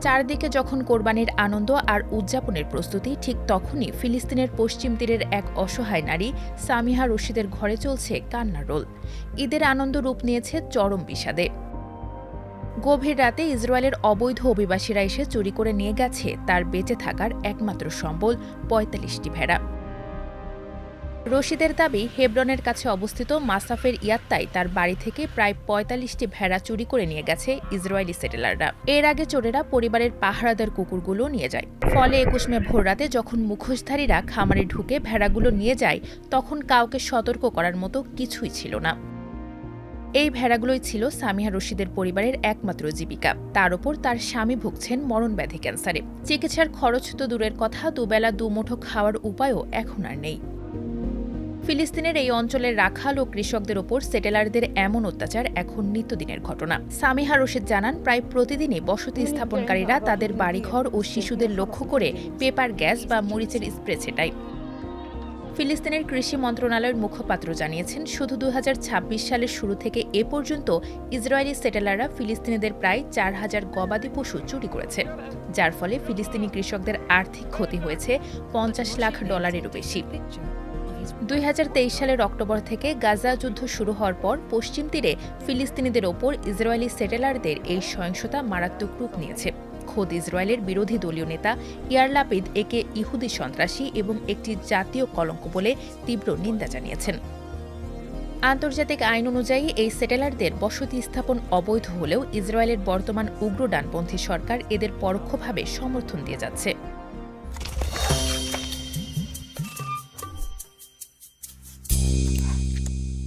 চারদিকে যখন কোরবানির আনন্দ আর উদযাপনের প্রস্তুতি, ঠিক তখনই ফিলিস্তিনের পশ্চিম তীরের এক অসহায় নারী সামিহা রশিদের ঘরে চলছে কান্নার রোল। ঈদের আনন্দ রূপ নিয়েছে চরম বিষাদে। গভীর রাতে ইসরায়েলের অবৈধ অভিবাসীরা এসে চুরি করে নিয়ে গেছে তার বেঁচে থাকার একমাত্র সম্বল ৪৫টি ভেড়া। রশিদের দাবি, হেব্রনের কাছে অবস্থিত মাসাফের ইয়াত্তায় তার বাড়ি থেকে প্রায় ৪৫টি ভেড়া চুরি করে নিয়ে গেছে ইসরায়েলি সেটেলাররা। এর আগে চোরেরা পরিবারের পাহারাদার কুকুরগুলো নিয়ে যায়। ফলে ২১ মে ভোররাতে যখন মুখোশধারীরা খামারে ঢুকে ভেড়াগুলো নিয়ে যায়, তখন কাউকে সতর্ক করার মতো কিছুই ছিল না। এই ভেড়াগুলোই ছিল সামিহা রশিদের পরিবারের একমাত্র জীবিকা। তার ওপর তার স্বামী ভুগছেন মরণব্যাধি ক্যান্সারে। চিকিৎসার খরচ তো দূরের কথা, দুবেলা দুমুঠো খাওয়ার উপায়ও এখন আর নেই। ফিলিস্তিনের এই অঞ্চলের রাখাল ও কৃষকদের ওপর সেটেলারদের এমন অত্যাচার এখন নিত্যদিনের ঘটনা। সামিহা রশিদ জানান, প্রায় প্রতিদিনই বসতি স্থাপনকারীরা তাদের বাড়িঘর ও শিশুদের লক্ষ্য করে পেপার গ্যাস বা মরিচের স্প্রে ছেটায়। ফিলিস্তিনের কৃষি মন্ত্রণালয়ের মুখপাত্র জানিয়েছেন, শুধু ২০২৬ সালের শুরু থেকে এ পর্যন্ত ইসরায়েলি সেটেলাররা ফিলিস্তিনিদের প্রায় ৪,০০০ গবাদি পশু চুরি করেছে, যার ফলে ফিলিস্তিনি কৃষকদের আর্থিক ক্ষতি হয়েছে $৫০ লাখ বেশি। ২০২৩ সালের অক্টোবর থেকে গাজা যুদ্ধ শুরু হওয়ার পর পশ্চিম তীরে ফিলিস্তিনিদের ওপর ইসরায়েলি সেটেলারদের এই সহিংসতা মারাত্মক রূপ নিয়েছে। খোদ ইসরায়েলের বিরোধী দলীয় নেতা ইয়ার লাপিদ একে ইহুদি সন্ত্রাসী এবং একটি জাতীয় কলঙ্ক বলে তীব্র নিন্দা জানিয়েছেন। আন্তর্জাতিক আইন অনুযায়ী এই সেটেলারদের বসতি স্থাপন অবৈধ হলেও ইসরায়েলের বর্তমান উগ্র ডানপন্থী সরকার এদের পরোক্ষভাবে সমর্থন দিয়ে যাচ্ছে।